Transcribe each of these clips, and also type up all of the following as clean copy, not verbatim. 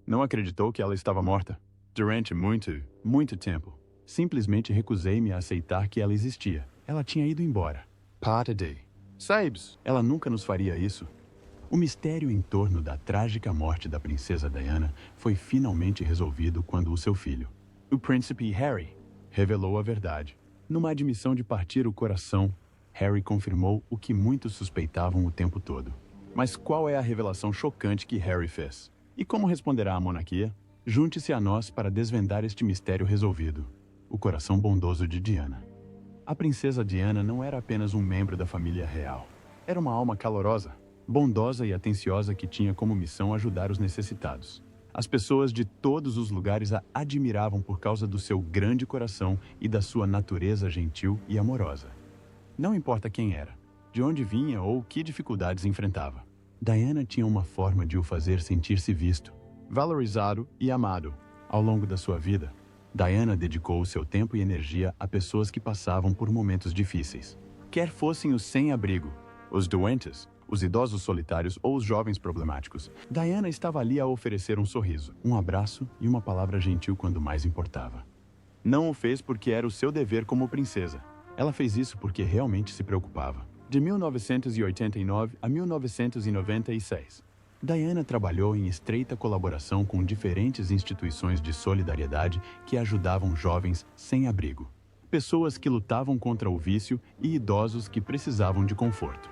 Não acreditou que ela estava morta. Durante muito tempo, simplesmente recusei-me a aceitar que ela existia. Ela tinha ido embora. Day. Sabes, ela nunca nos faria isso. O mistério em torno da trágica morte da princesa Diana foi finalmente resolvido quando o seu filho, o príncipe Harry, revelou a verdade. Numa admissão de partir o coração, Harry confirmou o que muitos suspeitavam o tempo todo. Mas qual é a revelação chocante que Harry fez? E como responderá a monarquia? Junte-se a nós para desvendar este mistério resolvido. O coração bondoso de Diana. A princesa Diana não era apenas um membro da família real. Era uma alma calorosa, bondosa e atenciosa que tinha como missão ajudar os necessitados. As pessoas de todos os lugares a admiravam por causa do seu grande coração e da sua natureza gentil e amorosa. Não importa quem era, de onde vinha ou que dificuldades enfrentava. Diana tinha uma forma de o fazer sentir-se visto, valorizado e amado. Ao longo da sua vida, Diana dedicou seu tempo e energia a pessoas que passavam por momentos difíceis. Quer fossem os sem-abrigo, os doentes, os idosos solitários ou os jovens problemáticos, Diana estava ali a oferecer um sorriso, um abraço e uma palavra gentil quando mais importava. Não o fez porque era o seu dever como princesa. Ela fez isso porque realmente se preocupava. De 1989 a 1996, Diana trabalhou em estreita colaboração com diferentes instituições de solidariedade que ajudavam jovens sem abrigo, pessoas que lutavam contra o vício e idosos que precisavam de conforto.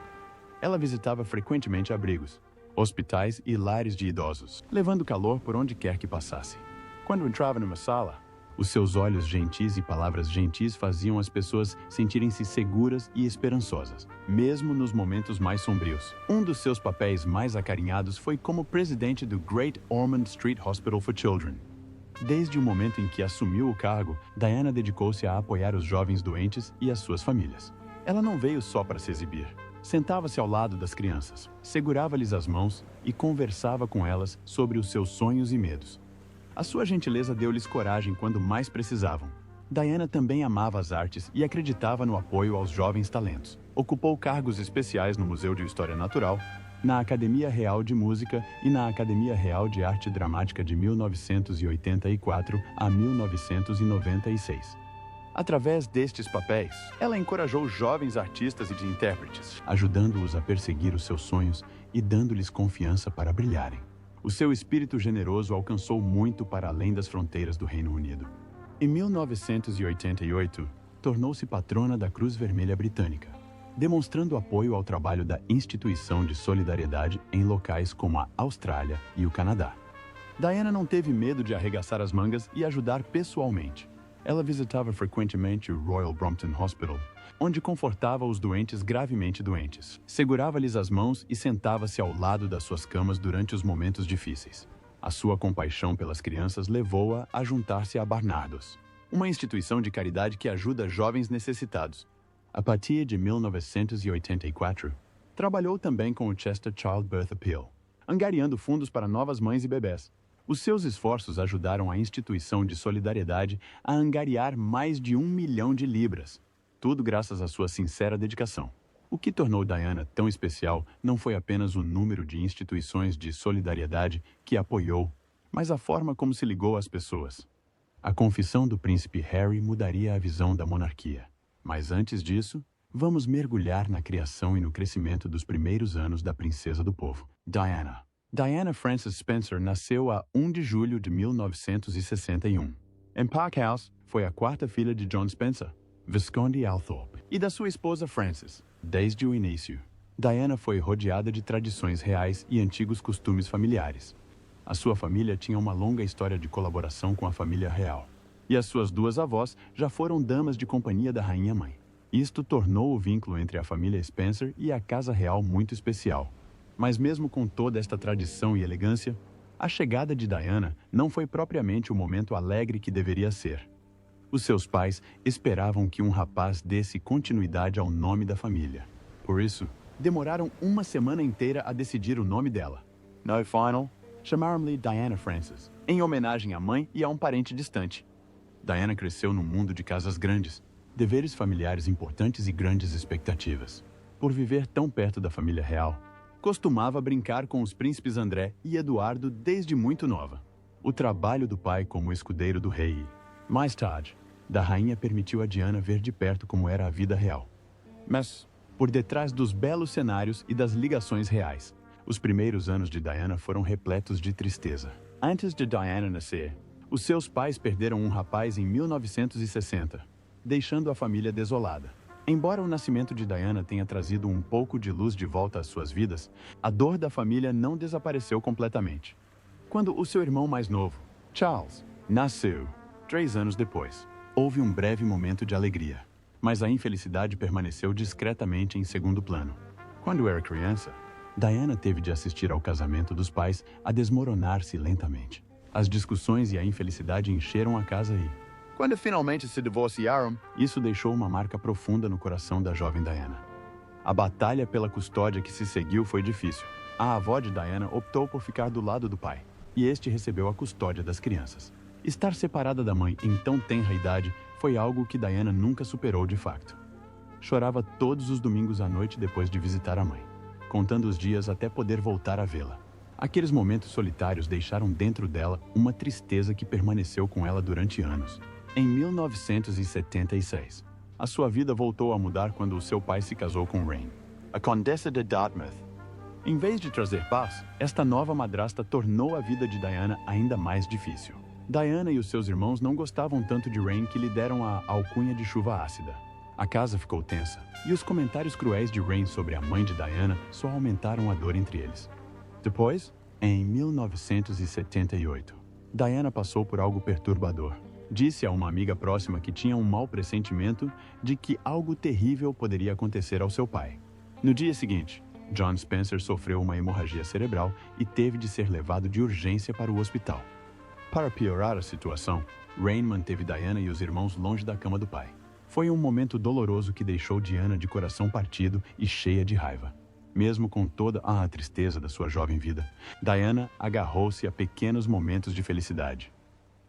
Ela visitava frequentemente abrigos, hospitais e lares de idosos, levando calor por onde quer que passasse. Quando entrava numa sala, os seus olhos gentis e palavras gentis faziam as pessoas sentirem-se seguras e esperançosas, mesmo nos momentos mais sombrios. Um dos seus papéis mais acarinhados foi como presidente do Great Ormond Street Hospital for Children. Desde o momento em que assumiu o cargo, Diana dedicou-se a apoiar os jovens doentes e as suas famílias. Ela não veio só para se exibir. Sentava-se ao lado das crianças, segurava-lhes as mãos e conversava com elas sobre os seus sonhos e medos. A sua gentileza deu-lhes coragem quando mais precisavam. Diana também amava as artes e acreditava no apoio aos jovens talentos. Ocupou cargos especiais no Museu de História Natural, na Academia Real de Música e na Academia Real de Arte Dramática de 1984 a 1996. Através destes papéis, ela encorajou jovens artistas e intérpretes, ajudando-os a perseguir os seus sonhos e dando-lhes confiança para brilharem. O seu espírito generoso alcançou muito para além das fronteiras do Reino Unido. Em 1988, tornou-se patrona da Cruz Vermelha Britânica, demonstrando apoio ao trabalho da instituição de solidariedade em locais como a Austrália e o Canadá. Diana não teve medo de arregaçar as mangas e ajudar pessoalmente. Ela visitava frequentemente o Royal Brompton Hospital, onde confortava os doentes gravemente doentes. Segurava-lhes as mãos e sentava-se ao lado das suas camas durante os momentos difíceis. A sua compaixão pelas crianças levou-a a juntar-se a Barnardos, uma instituição de caridade que ajuda jovens necessitados. A partir de 1984, trabalhou também com o Chester Childbirth Appeal, angariando fundos para novas mães e bebés. Os seus esforços ajudaram a instituição de solidariedade a angariar mais de 1 milhão de libras, tudo graças à sua sincera dedicação. O que tornou Diana tão especial não foi apenas o número de instituições de solidariedade que apoiou, mas a forma como se ligou às pessoas. A confissão do príncipe Harry mudaria a visão da monarquia. Mas antes disso, vamos mergulhar na criação e no crescimento dos primeiros anos da princesa do povo, Diana. Diana Frances Spencer nasceu a 1 de julho de 1961. Em Park House, foi a quarta filha de John Spencer, Visconde Althorpe, e da sua esposa Frances. Desde o início, Diana foi rodeada de tradições reais e antigos costumes familiares. A sua família tinha uma longa história de colaboração com a família real, e as suas duas avós já foram damas de companhia da rainha-mãe. Isto tornou o vínculo entre a família Spencer e a casa real muito especial. Mas mesmo com toda esta tradição e elegância, a chegada de Diana não foi propriamente o momento alegre que deveria ser. Os seus pais esperavam que um rapaz desse continuidade ao nome da família. Por isso, demoraram uma semana inteira a decidir o nome dela. No final, chamaram-lhe Diana Frances, em homenagem à mãe e a um parente distante. Diana cresceu num mundo de casas grandes, deveres familiares importantes e grandes expectativas. Por viver tão perto da família real, costumava brincar com os príncipes André e Eduardo desde muito nova. o trabalho do pai como escudeiro do rei e, mais tarde, da rainha permitiu a Diana ver de perto como era a vida real. Mas, por detrás dos belos cenários e das ligações reais, os primeiros anos de Diana foram repletos de tristeza. Antes de Diana nascer, os seus pais perderam um rapaz em 1960, deixando a família desolada. Embora o nascimento de Diana tenha trazido um pouco de luz de volta às suas vidas, a dor da família não desapareceu completamente. Quando o seu irmão mais novo, Charles, nasceu, 3 anos depois, houve um breve momento de alegria, mas a infelicidade permaneceu discretamente em segundo plano. Quando era criança, Diana teve de assistir ao casamento dos pais a desmoronar-se lentamente. As discussões e a infelicidade encheram a casa e, quando finalmente se divorciaram, isso deixou uma marca profunda no coração da jovem Diana. A batalha pela custódia que se seguiu foi difícil. A avó de Diana optou por ficar do lado do pai, e este recebeu a custódia das crianças. Estar separada da mãe em tão tenra idade foi algo que Diana nunca superou de fato. Chorava todos os domingos à noite depois de visitar a mãe, contando os dias até poder voltar a vê-la. Aqueles momentos solitários deixaram dentro dela uma tristeza que permaneceu com ela durante anos. Em 1976, a sua vida voltou a mudar quando o seu pai se casou com Rain, a condessa de Dartmouth. Em vez de trazer paz, esta nova madrasta tornou a vida de Diana ainda mais difícil. Diana e os seus irmãos não gostavam tanto de Rain que lhe deram a alcunha de chuva ácida. A casa ficou tensa, e os comentários cruéis de Rain sobre a mãe de Diana só aumentaram a dor entre eles. Depois, em 1978, Diana passou por algo perturbador. Disse a uma amiga próxima que tinha um mau pressentimento de que algo terrível poderia acontecer ao seu pai. No dia seguinte, John Spencer sofreu uma hemorragia cerebral e teve de ser levado de urgência para o hospital. Para piorar a situação, Rain manteve Diana e os irmãos longe da cama do pai. Foi um momento doloroso que deixou Diana de coração partido e cheia de raiva. Mesmo com toda a tristeza da sua jovem vida, Diana agarrou-se a pequenos momentos de felicidade.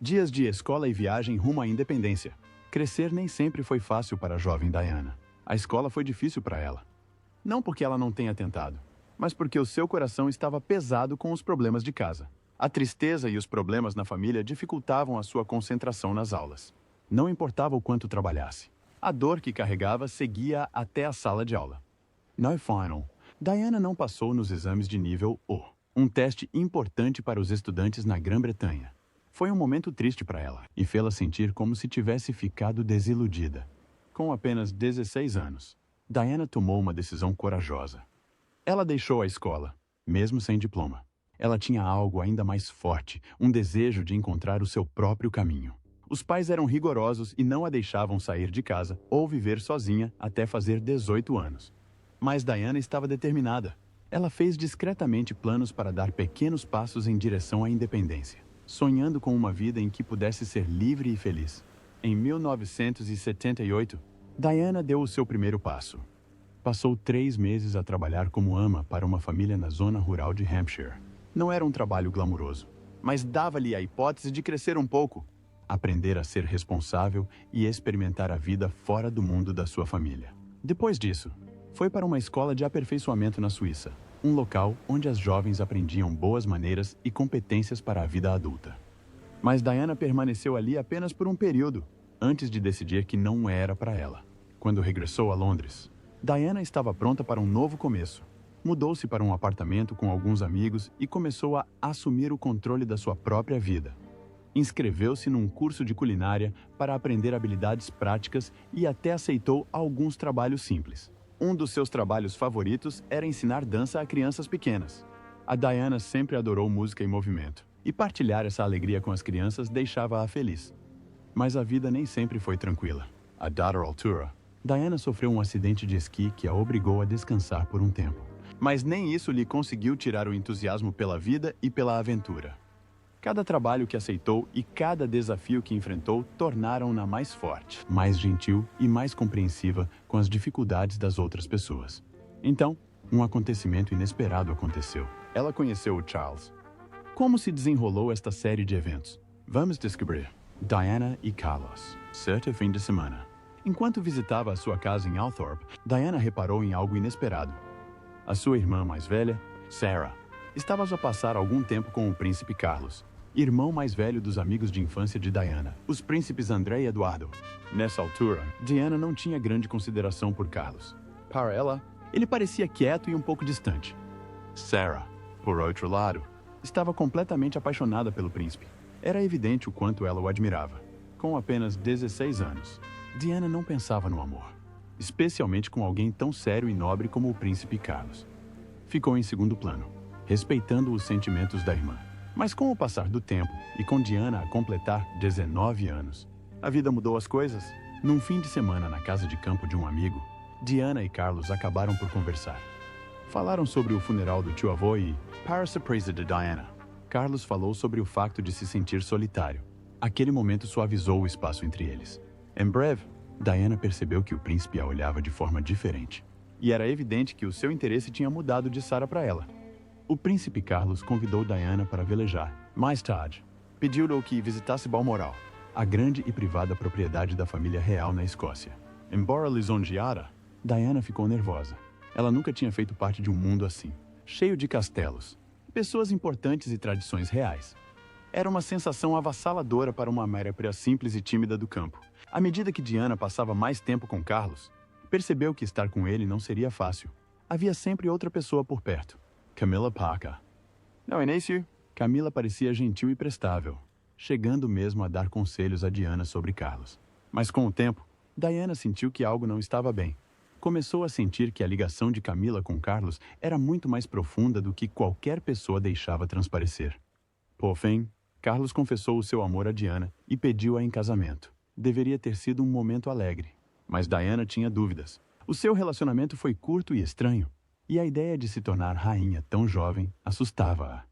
Dias de escola e viagem rumo à independência. Crescer nem sempre foi fácil para a jovem Diana. A escola foi difícil para ela. Não porque ela não tenha tentado, mas porque o seu coração estava pesado com os problemas de casa. A tristeza e os problemas na família dificultavam a sua concentração nas aulas. Não importava o quanto trabalhasse. A dor que carregava seguia até a sala de aula. No final, Diana não passou nos exames de nível O, um teste importante para os estudantes na Grã-Bretanha. Foi um momento triste para ela e fê-la sentir como se tivesse ficado desiludida. Com apenas 16 anos, Diana tomou uma decisão corajosa. Ela deixou a escola, mesmo sem diploma. Ela tinha algo ainda mais forte, um desejo de encontrar o seu próprio caminho. Os pais eram rigorosos e não a deixavam sair de casa ou viver sozinha até fazer 18 anos. Mas Diana estava determinada. Ela fez discretamente planos para dar pequenos passos em direção à independência, sonhando com uma vida em que pudesse ser livre e feliz. Em 1978, Diana deu o seu primeiro passo. Passou 3 meses a trabalhar como ama para uma família na zona rural de Hampshire. Não era um trabalho glamuroso, mas dava-lhe a hipótese de crescer um pouco, aprender a ser responsável e experimentar a vida fora do mundo da sua família. Depois disso, foi para uma escola de aperfeiçoamento na Suíça, um local onde as jovens aprendiam boas maneiras e competências para a vida adulta. Mas Diana permaneceu ali apenas por um período, antes de decidir que não era para ela. Quando regressou a Londres, Diana estava pronta para um novo começo. Mudou-se para um apartamento com alguns amigos e começou a assumir o controle da sua própria vida. Inscreveu-se num curso de culinária para aprender habilidades práticas e até aceitou alguns trabalhos simples. Um dos seus trabalhos favoritos era ensinar dança a crianças pequenas. A Diana sempre adorou música e movimento, e partilhar essa alegria com as crianças deixava-a feliz. Mas a vida nem sempre foi tranquila. A dada altura, Diana sofreu um acidente de esqui que a obrigou a descansar por um tempo. Mas nem isso lhe conseguiu tirar o entusiasmo pela vida e pela aventura. Cada trabalho que aceitou e cada desafio que enfrentou tornaram-na mais forte, mais gentil e mais compreensiva com as dificuldades das outras pessoas. Então, um acontecimento inesperado aconteceu. Ela conheceu o Charles. Como se desenrolou esta série de eventos? Vamos descobrir. Diana e Carlos. Certo fim de semana. Enquanto visitava a sua casa em Althorpe, Diana reparou em algo inesperado. A sua irmã mais velha, Sarah, estava a passar algum tempo com o príncipe Carlos, irmão mais velho dos amigos de infância de Diana, os príncipes André e Eduardo. Nessa altura, Diana não tinha grande consideração por Carlos. Para ela, ele parecia quieto e um pouco distante. Sarah, por outro lado, estava completamente apaixonada pelo príncipe. Era evidente o quanto ela o admirava. Com apenas 16 anos, Diana não pensava no amor, especialmente com alguém tão sério e nobre como o príncipe Carlos. Ficou em segundo plano, respeitando os sentimentos da irmã. Mas com o passar do tempo e com Diana a completar 19 anos, a vida mudou as coisas. Num fim de semana na casa de campo de um amigo, Diana e Carlos acabaram por conversar. Falaram sobre o funeral do tio-avô e, para a surpresa de Diana, Carlos falou sobre o facto de se sentir solitário. Aquele momento suavizou o espaço entre eles. Em breve, Diana percebeu que o príncipe a olhava de forma diferente. E era evidente que o seu interesse tinha mudado de Sarah para ela. O príncipe Carlos convidou Diana para velejar. Mais tarde, pediu-lhe que visitasse Balmoral, a grande e privada propriedade da família real na Escócia. Embora lisonjeada, Diana ficou nervosa. Ela nunca tinha feito parte de um mundo assim, cheio de castelos, pessoas importantes e tradições reais. Era uma sensação avassaladora para uma Améria simples e tímida do campo. À medida que Diana passava mais tempo com Carlos, percebeu que estar com ele não seria fácil. Havia sempre outra pessoa por perto. Camilla Parker. Não, Inácio? Camila parecia gentil e prestável, chegando mesmo a dar conselhos a Diana sobre Carlos. Mas com o tempo, Diana sentiu que algo não estava bem. Começou a sentir que a ligação de Camila com Carlos era muito mais profunda do que qualquer pessoa deixava transparecer. Por fim, Carlos confessou o seu amor a Diana e pediu-a em casamento. Deveria ter sido um momento alegre, mas Diana tinha dúvidas. O seu relacionamento foi curto e estranho, e a ideia de se tornar rainha tão jovem assustava-a.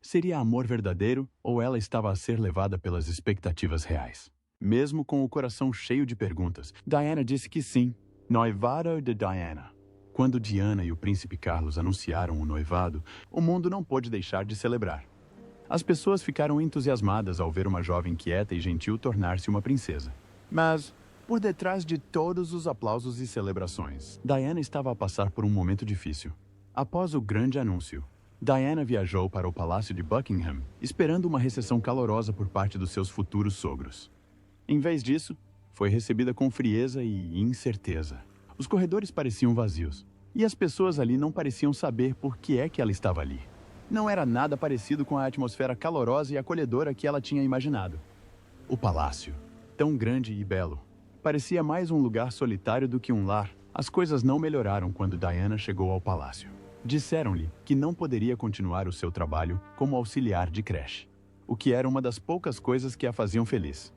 Seria amor verdadeiro ou ela estava a ser levada pelas expectativas reais? Mesmo com o coração cheio de perguntas, Diana disse que sim. Noivado de Diana. Quando Diana e o príncipe Carlos anunciaram o noivado, o mundo não pôde deixar de celebrar. As pessoas ficaram entusiasmadas ao ver uma jovem quieta e gentil tornar-se uma princesa. Mas, por detrás de todos os aplausos e celebrações, Diana estava a passar por um momento difícil. Após o grande anúncio, Diana viajou para o Palácio de Buckingham, esperando uma recepção calorosa por parte dos seus futuros sogros. Em vez disso, foi recebida com frieza e incerteza. Os corredores pareciam vazios, e as pessoas ali não pareciam saber por que é que ela estava ali. Não era nada parecido com a atmosfera calorosa e acolhedora que ela tinha imaginado. O palácio, tão grande e belo, parecia mais um lugar solitário do que um lar. As coisas não melhoraram quando Diana chegou ao palácio. Disseram-lhe que não poderia continuar o seu trabalho como auxiliar de creche, o que era uma das poucas coisas que a faziam feliz.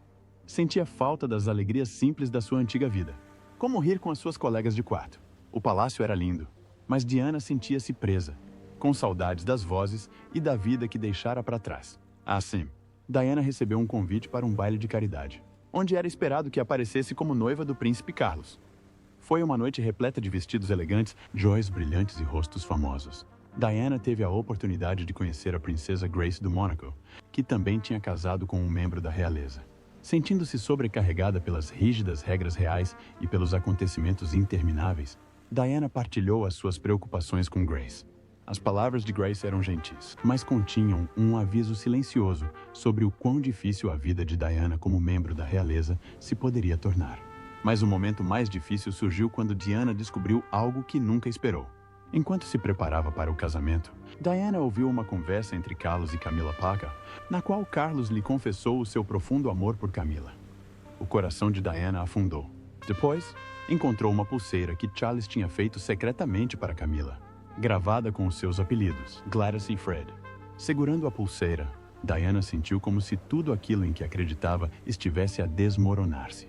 Sentia falta das alegrias simples da sua antiga vida, como rir com as suas colegas de quarto. O palácio era lindo, mas Diana sentia-se presa, com saudades das vozes e da vida que deixara para trás. Assim, Diana recebeu um convite para um baile de caridade, onde era esperado que aparecesse como noiva do príncipe Carlos. Foi uma noite repleta de vestidos elegantes, joias brilhantes e rostos famosos. Diana teve a oportunidade de conhecer a princesa Grace do Mônaco, que também tinha casado com um membro da realeza. Sentindo-se sobrecarregada pelas rígidas regras reais e pelos acontecimentos intermináveis, Diana partilhou as suas preocupações com Grace. As palavras de Grace eram gentis, mas continham um aviso silencioso sobre o quão difícil a vida de Diana como membro da realeza se poderia tornar. Mas o momento mais difícil surgiu quando Diana descobriu algo que nunca esperou. Enquanto se preparava para o casamento, Diana ouviu uma conversa entre Carlos e Camilla Parker, na qual Carlos lhe confessou o seu profundo amor por Camilla. O coração de Diana afundou. Depois, encontrou uma pulseira que Charles tinha feito secretamente para Camilla, gravada com os seus apelidos, Gladys e Fred. Segurando a pulseira, Diana sentiu como se tudo aquilo em que acreditava estivesse a desmoronar-se.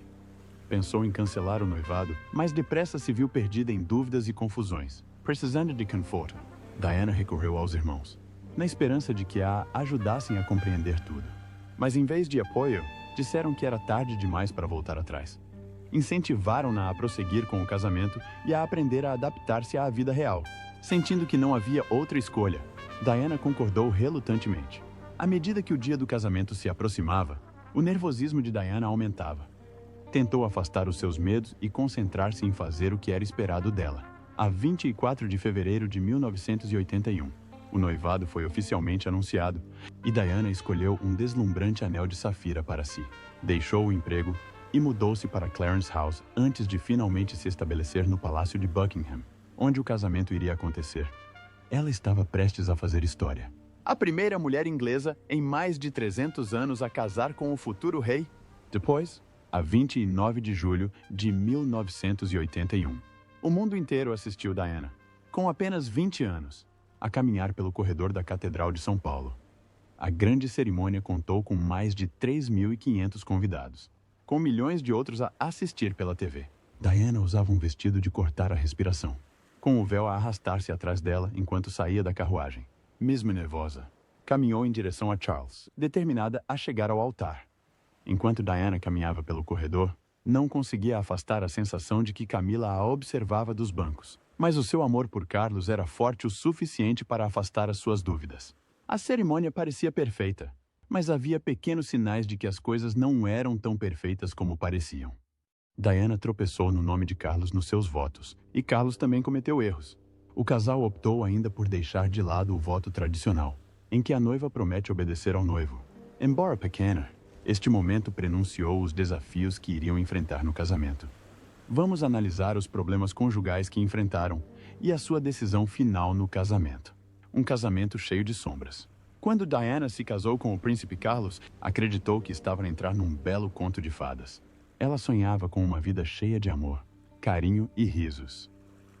Pensou em cancelar o noivado, mas depressa se viu perdida em dúvidas e confusões. Precisando de conforto, Diana recorreu aos irmãos, na esperança de que a ajudassem a compreender tudo. Mas em vez de apoio, disseram que era tarde demais para voltar atrás. Incentivaram-na a prosseguir com o casamento e a aprender a adaptar-se à vida real. Sentindo que não havia outra escolha, Diana concordou relutantemente. À medida que o dia do casamento se aproximava, o nervosismo de Diana aumentava. Tentou afastar os seus medos e concentrar-se em fazer o que era esperado dela. A 24 de fevereiro de 1981, o noivado foi oficialmente anunciado e Diana escolheu um deslumbrante anel de safira para si. Deixou o emprego e mudou-se para Clarence House antes de finalmente se estabelecer no Palácio de Buckingham, onde o casamento iria acontecer. Ela estava prestes a fazer história. A primeira mulher inglesa em mais de 300 anos a casar com o futuro rei. Depois, a 29 de julho de 1981, o mundo inteiro assistiu Diana, com apenas 20 anos, a caminhar pelo corredor da Catedral de São Paulo. A grande cerimônia contou com mais de 3.500 convidados, com milhões de outros a assistir pela TV. Diana usava um vestido de cortar a respiração, com o véu a arrastar-se atrás dela enquanto saía da carruagem. Mesmo nervosa, caminhou em direção a Charles, determinada a chegar ao altar. Enquanto Diana caminhava pelo corredor, não conseguia afastar a sensação de que Camila a observava dos bancos. Mas o seu amor por Carlos era forte o suficiente para afastar as suas dúvidas. A cerimônia parecia perfeita, mas havia pequenos sinais de que as coisas não eram tão perfeitas como pareciam. Diana tropeçou no nome de Carlos nos seus votos, e Carlos também cometeu erros. O casal optou ainda por deixar de lado o voto tradicional, em que a noiva promete obedecer ao noivo. Embora pequena, este momento prenunciou os desafios que iriam enfrentar no casamento. Vamos analisar os problemas conjugais que enfrentaram e a sua decisão final no casamento. Um casamento cheio de sombras. Quando Diana se casou com o príncipe Carlos, acreditou que estava a entrar num belo conto de fadas. Ela sonhava com uma vida cheia de amor, carinho e risos.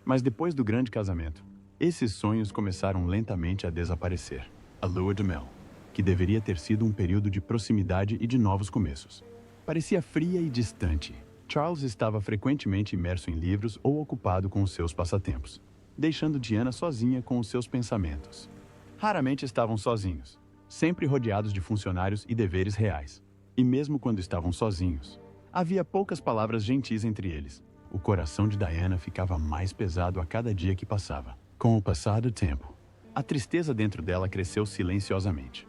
Mas depois do grande casamento, esses sonhos começaram lentamente a desaparecer. A lua de mel, que deveria ter sido um período de proximidade e de novos começos, parecia fria e distante. Charles estava frequentemente imerso em livros ou ocupado com os seus passatempos, deixando Diana sozinha com os seus pensamentos. Raramente estavam sozinhos, sempre rodeados de funcionários e deveres reais. E mesmo quando estavam sozinhos, havia poucas palavras gentis entre eles. O coração de Diana ficava mais pesado a cada dia que passava. Com o passar do tempo, a tristeza dentro dela cresceu silenciosamente.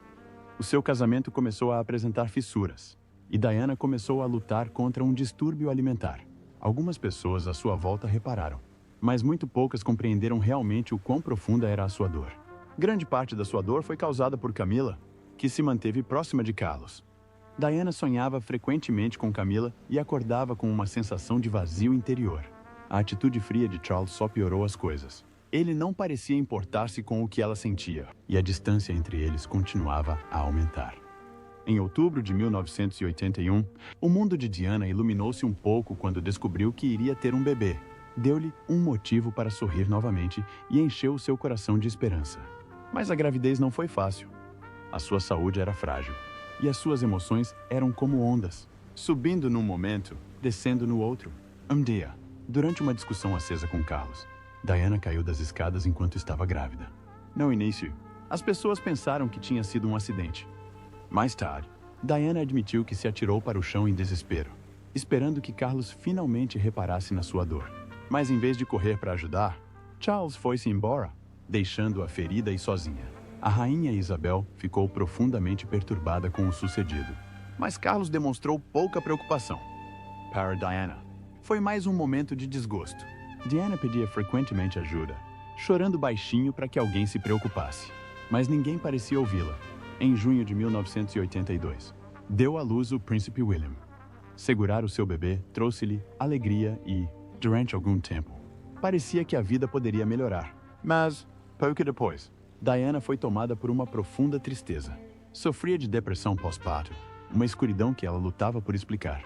O seu casamento começou a apresentar fissuras, e Diana começou a lutar contra um distúrbio alimentar. Algumas pessoas à sua volta repararam, mas muito poucas compreenderam realmente o quão profunda era a sua dor. Grande parte da sua dor foi causada por Camila, que se manteve próxima de Carlos. Diana sonhava frequentemente com Camila e acordava com uma sensação de vazio interior. A atitude fria de Charles só piorou as coisas. Ele não parecia importar-se com o que ela sentia, e a distância entre eles continuava a aumentar. Em outubro de 1981, o mundo de Diana iluminou-se um pouco quando descobriu que iria ter um bebê. Deu-lhe um motivo para sorrir novamente e encheu o seu coração de esperança. Mas a gravidez não foi fácil. A sua saúde era frágil, e as suas emoções eram como ondas, subindo num momento, descendo no outro. Um dia, durante uma discussão acesa com Carlos, Diana caiu das escadas enquanto estava grávida. No início, as pessoas pensaram que tinha sido um acidente. Mais tarde, Diana admitiu que se atirou para o chão em desespero, esperando que Carlos finalmente reparasse na sua dor. Mas em vez de correr para ajudar, Charles foi-se embora, deixando-a ferida e sozinha. A rainha Isabel ficou profundamente perturbada com o sucedido, mas Carlos demonstrou pouca preocupação. Para Diana, foi mais um momento de desgosto. Diana pedia frequentemente ajuda, chorando baixinho para que alguém se preocupasse, mas ninguém parecia ouvi-la. Em junho de 1982, deu à luz o príncipe William. Segurar o seu bebê trouxe-lhe alegria e, durante algum tempo, parecia que a vida poderia melhorar. Mas, pouco depois, Diana foi tomada por uma profunda tristeza. Sofria de depressão pós-parto, uma escuridão que ela lutava por explicar.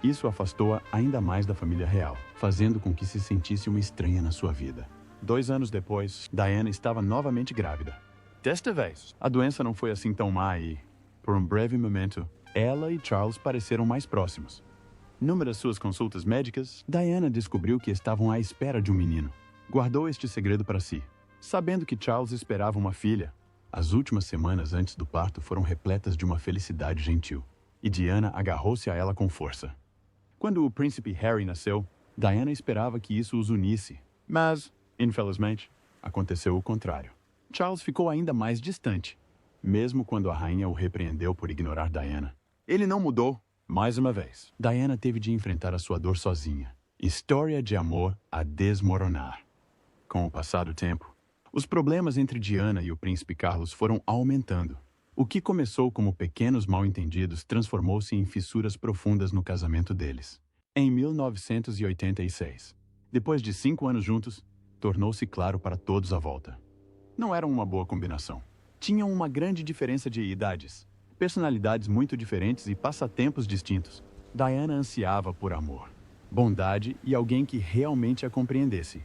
Isso afastou-a ainda mais da família real, fazendo com que se sentisse uma estranha na sua vida. 2 anos depois, Diana estava novamente grávida. Desta vez, a doença não foi assim tão má e, por um breve momento, ela e Charles pareceram mais próximos. Numa das suas consultas médicas, Diana descobriu que estavam à espera de um menino. Guardou este segredo para si, sabendo que Charles esperava uma filha. As últimas semanas antes do parto foram repletas de uma felicidade gentil, e Diana agarrou-se a ela com força. Quando o príncipe Harry nasceu, Diana esperava que isso os unisse, mas, infelizmente, aconteceu o contrário. Charles ficou ainda mais distante, mesmo quando a rainha o repreendeu por ignorar Diana. Ele não mudou, mais uma vez. Diana teve de enfrentar a sua dor sozinha. História de amor a desmoronar. Com o passar do tempo, os problemas entre Diana e o príncipe Carlos foram aumentando. O que começou como pequenos mal-entendidos transformou-se em fissuras profundas no casamento deles. Em 1986, depois de 5 anos juntos, tornou-se claro para todos à volta. Não eram uma boa combinação. Tinham uma grande diferença de idades, personalidades muito diferentes e passatempos distintos. Diana ansiava por amor, bondade e alguém que realmente a compreendesse.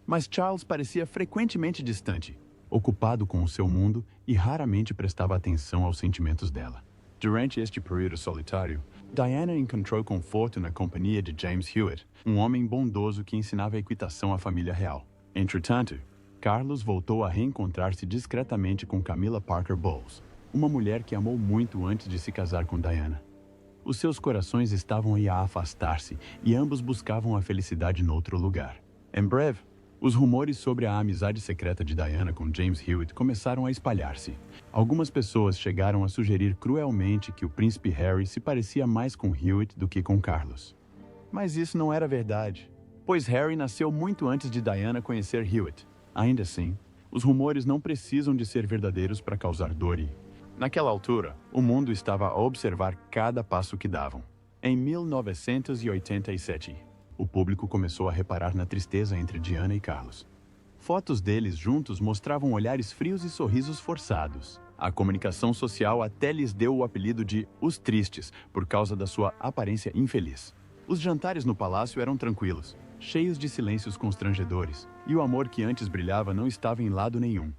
Mas Charles parecia frequentemente distante, ocupado com o seu mundo e raramente prestava atenção aos sentimentos dela. Durante este período solitário, Diana encontrou conforto na companhia de James Hewitt, um homem bondoso que ensinava equitação à família real. Entretanto, Carlos voltou a reencontrar-se discretamente com Camilla Parker Bowles, uma mulher que amou muito antes de se casar com Diana. Os seus corações estavam a afastar-se e ambos buscavam a felicidade noutro lugar. Em breve, os rumores sobre a amizade secreta de Diana com James Hewitt começaram a espalhar-se. Algumas pessoas chegaram a sugerir cruelmente que o príncipe Harry se parecia mais com Hewitt do que com Carlos. Mas isso não era verdade, pois Harry nasceu muito antes de Diana conhecer Hewitt. Ainda assim, os rumores não precisam de ser verdadeiros para causar dor e, naquela altura, o mundo estava a observar cada passo que davam. Em 1987, o público começou a reparar na tristeza entre Diana e Carlos. Fotos deles juntos mostravam olhares frios e sorrisos forçados. A comunicação social até lhes deu o apelido de Os Tristes, por causa da sua aparência infeliz. Os jantares no palácio eram tranquilos, cheios de silêncios constrangedores, e o amor que antes brilhava não estava em lado nenhum.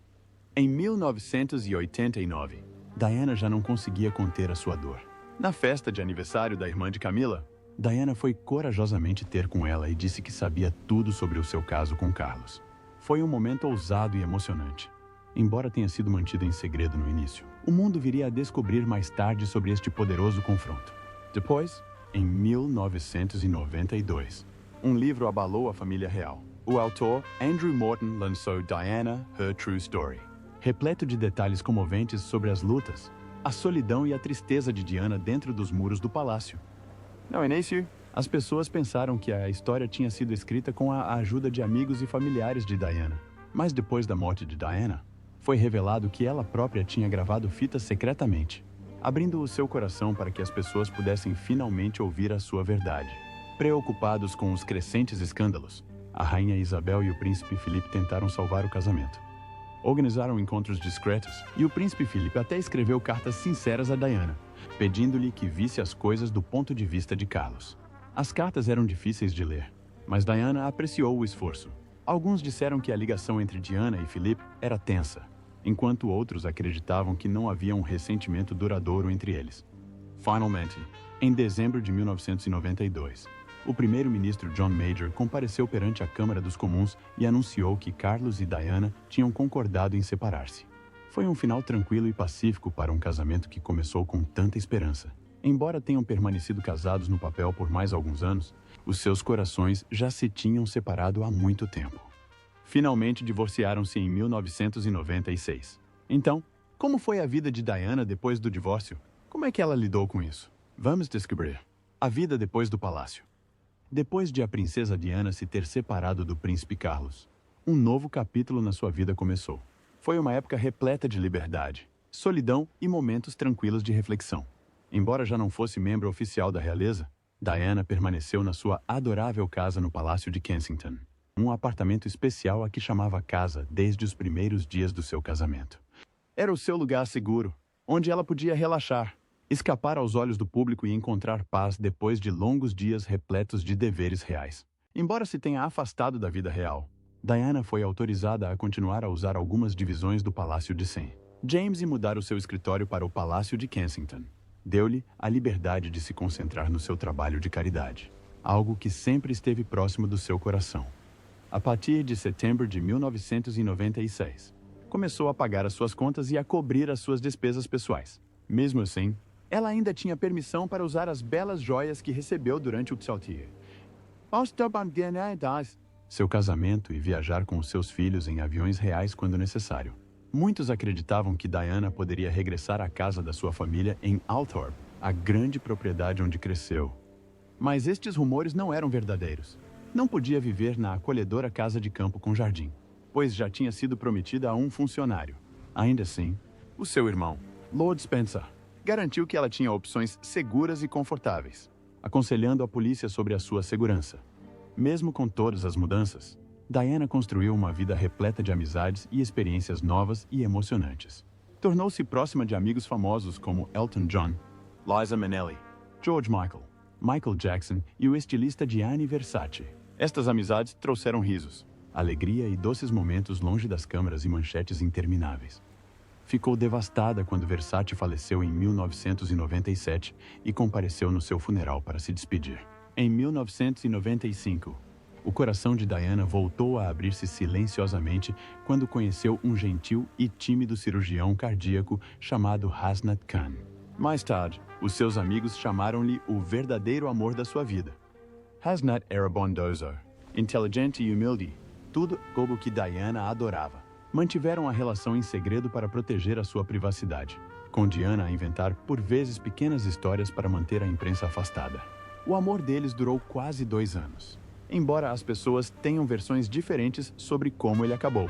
Em 1989, Diana já não conseguia conter a sua dor. Na festa de aniversário da irmã de Camilla, Diana foi corajosamente ter com ela e disse que sabia tudo sobre o seu caso com Carlos. Foi um momento ousado e emocionante. Embora tenha sido mantido em segredo no início, o mundo viria a descobrir mais tarde sobre este poderoso confronto. Depois, em 1992, um livro abalou a família real. O autor, Andrew Morton, lançou Diana, Her True Story, repleto de detalhes comoventes sobre as lutas, a solidão e a tristeza de Diana dentro dos muros do palácio. No início, as pessoas pensaram que a história tinha sido escrita com a ajuda de amigos e familiares de Diana. Mas depois da morte de Diana, foi revelado que ela própria tinha gravado fitas secretamente, abrindo o seu coração para que as pessoas pudessem finalmente ouvir a sua verdade. Preocupados com os crescentes escândalos, a rainha Isabel e o príncipe Felipe tentaram salvar o casamento. Organizaram encontros discretos e o príncipe Felipe até escreveu cartas sinceras a Diana, pedindo-lhe que visse as coisas do ponto de vista de Carlos. As cartas eram difíceis de ler, mas Diana apreciou o esforço. Alguns disseram que a ligação entre Diana e Felipe era tensa, enquanto outros acreditavam que não havia um ressentimento duradouro entre eles. Finalmente, em dezembro de 1992, o primeiro-ministro John Major compareceu perante a Câmara dos Comuns e anunciou que Carlos e Diana tinham concordado em separar-se. Foi um final tranquilo e pacífico para um casamento que começou com tanta esperança. Embora tenham permanecido casados no papel por mais alguns anos, os seus corações já se tinham separado há muito tempo. Finalmente divorciaram-se em 1996. Então, como foi a vida de Diana depois do divórcio? Como é que ela lidou com isso? Vamos descobrir. A vida depois do palácio. Depois de a princesa Diana se ter separado do príncipe Carlos, um novo capítulo na sua vida começou. Foi uma época repleta de liberdade, solidão e momentos tranquilos de reflexão. Embora já não fosse membro oficial da realeza, Diana permaneceu na sua adorável casa no Palácio de Kensington, um apartamento especial a que chamava casa desde os primeiros dias do seu casamento. Era o seu lugar seguro, onde ela podia relaxar, escapar aos olhos do público e encontrar paz depois de longos dias repletos de deveres reais. Embora se tenha afastado da vida real, Diana foi autorizada a continuar a usar algumas divisões do Palácio de St. James e mudar o seu escritório para o Palácio de Kensington. Deu-lhe a liberdade de se concentrar no seu trabalho de caridade, algo que sempre esteve próximo do seu coração. A partir de setembro de 1996, começou a pagar as suas contas e a cobrir as suas despesas pessoais. Mesmo assim, ela ainda tinha permissão para usar as belas joias que recebeu durante o Psaltier, seu casamento e viajar com os seus filhos em aviões reais quando necessário. Muitos acreditavam que Diana poderia regressar à casa da sua família em Althorp, a grande propriedade onde cresceu. Mas estes rumores não eram verdadeiros. Não podia viver na acolhedora casa de campo com jardim, pois já tinha sido prometida a um funcionário. Ainda assim, o seu irmão, Lord Spencer garantiu que ela tinha opções seguras e confortáveis, aconselhando a polícia sobre a sua segurança. Mesmo com todas as mudanças, Diana construiu uma vida repleta de amizades e experiências novas e emocionantes. Tornou-se próxima de amigos famosos como Elton John, Liza Minnelli, George Michael, Michael Jackson e o estilista Gianni Versace. Estas amizades trouxeram risos, alegria e doces momentos longe das câmeras e manchetes intermináveis. Ficou devastada quando Versace faleceu em 1997 e compareceu no seu funeral para se despedir. Em 1995, o coração de Diana voltou a abrir-se silenciosamente quando conheceu um gentil e tímido cirurgião cardíaco chamado Hasnat Khan. Mais tarde, os seus amigos chamaram-lhe o verdadeiro amor da sua vida. Hasnat era bondoso, inteligente e humilde, tudo como que Diana adorava. Mantiveram a relação em segredo para proteger a sua privacidade, com Diana a inventar por vezes pequenas histórias para manter a imprensa afastada. O amor deles durou quase 2 anos, embora as pessoas tenham versões diferentes sobre como ele acabou.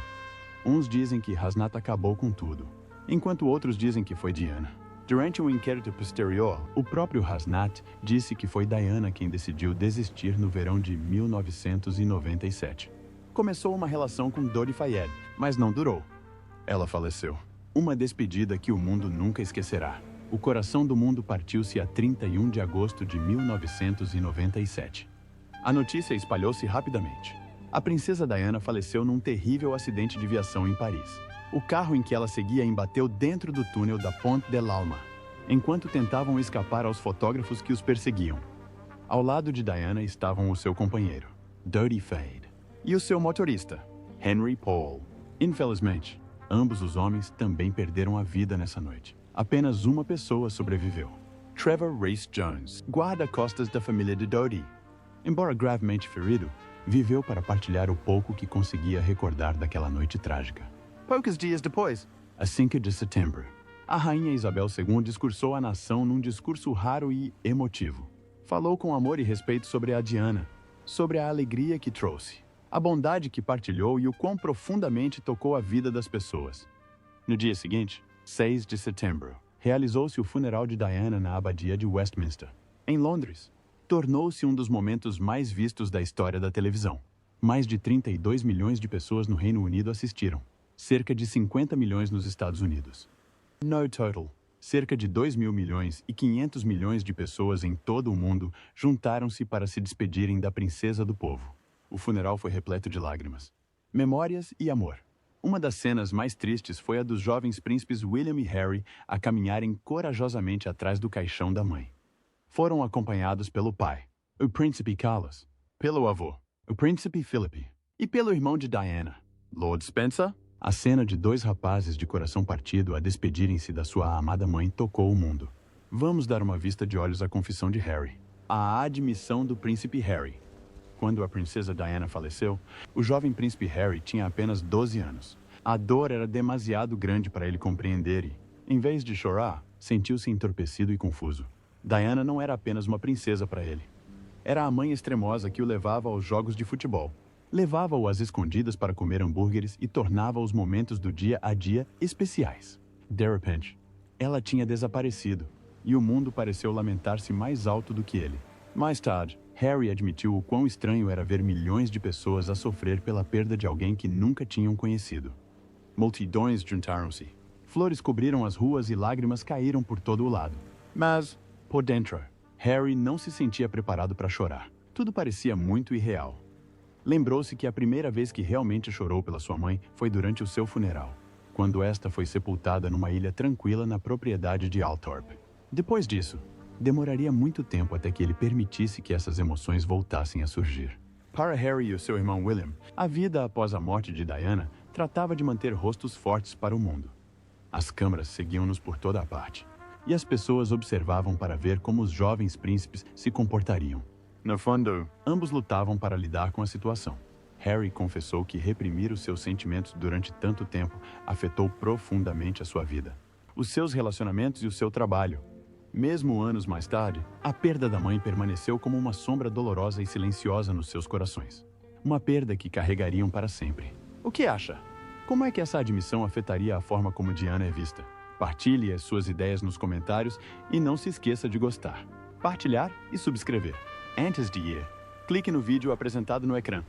Uns dizem que Hasnat acabou com tudo, enquanto outros dizem que foi Diana. Durante um inquérito posterior, o próprio Hasnat disse que foi Diana quem decidiu desistir no verão de 1997. Começou uma relação com Dodi Fayed, mas não durou. Ela faleceu. Uma despedida que o mundo nunca esquecerá. O coração do mundo partiu-se a 31 de agosto de 1997. A notícia espalhou-se rapidamente. A princesa Diana faleceu num terrível acidente de viação em Paris. O carro em que ela seguia embateu dentro do túnel da Ponte de l'Alma, enquanto tentavam escapar aos fotógrafos que os perseguiam. Ao lado de Diana estavam o seu companheiro, Dodi Fayed, e o seu motorista, Henry Paul. Infelizmente, ambos os homens também perderam a vida nessa noite. Apenas uma pessoa sobreviveu. Trevor Race Jones, guarda-costas da família de Dodi. Embora gravemente ferido, viveu para partilhar o pouco que conseguia recordar daquela noite trágica. Poucos dias depois, a 5 de setembro, a rainha Isabel II discursou à nação num discurso raro e emotivo. Falou com amor e respeito sobre a Diana, sobre a alegria que trouxe, a bondade que partilhou e o quão profundamente tocou a vida das pessoas. No dia seguinte, 6 de setembro, realizou-se o funeral de Diana na abadia de Westminster, em Londres. Tornou-se um dos momentos mais vistos da história da televisão. Mais de 32 milhões de pessoas no Reino Unido assistiram, cerca de 50 milhões nos Estados Unidos. No total, cerca de 2.000 milhões e 500 milhões de pessoas em todo o mundo juntaram-se para se despedirem da princesa do povo. O funeral foi repleto de lágrimas, memórias e amor. Uma das cenas mais tristes foi a dos jovens príncipes William e Harry a caminharem corajosamente atrás do caixão da mãe. Foram acompanhados pelo pai, o príncipe Carlos, pelo avô, o príncipe Philip, e pelo irmão de Diana, Lord Spencer. A cena de 2 rapazes de coração partido a despedirem-se da sua amada mãe tocou o mundo. Vamos dar uma vista de olhos à confissão de Harry. A admissão do príncipe Harry. Quando a princesa Diana faleceu, o jovem príncipe Harry tinha apenas 12 anos. A dor era demasiado grande para ele compreender e, em vez de chorar, sentiu-se entorpecido e confuso. Diana não era apenas uma princesa para ele. Era a mãe extremosa que o levava aos jogos de futebol. Levava-o às escondidas para comer hambúrgueres e tornava os momentos do dia a dia especiais. De repente, ela tinha desaparecido e o mundo pareceu lamentar-se mais alto do que ele. Mais tarde, Harry admitiu o quão estranho era ver milhões de pessoas a sofrer pela perda de alguém que nunca tinham conhecido. Multidões juntaram-se. Flores cobriram as ruas e lágrimas caíram por todo o lado. Mas, por dentro, Harry não se sentia preparado para chorar. Tudo parecia muito irreal. Lembrou-se que a primeira vez que realmente chorou pela sua mãe foi durante o seu funeral, quando esta foi sepultada numa ilha tranquila na propriedade de Althorpe. Depois disso, demoraria muito tempo até que ele permitisse que essas emoções voltassem a surgir. Para Harry e o seu irmão William, a vida após a morte de Diana tratava de manter rostos fortes para o mundo. As câmeras seguiam-nos por toda a parte, e as pessoas observavam para ver como os jovens príncipes se comportariam. No fundo, ambos lutavam para lidar com a situação. Harry confessou que reprimir os seus sentimentos durante tanto tempo afetou profundamente a sua vida, os seus relacionamentos e o seu trabalho. Mesmo anos mais tarde, a perda da mãe permaneceu como uma sombra dolorosa e silenciosa nos seus corações. Uma perda que carregariam para sempre. O que acha? Como é que essa admissão afetaria a forma como Diana é vista? Partilhe as suas ideias nos comentários e não se esqueça de gostar, partilhar e subscrever. Antes de ir, clique no vídeo apresentado no ecrã.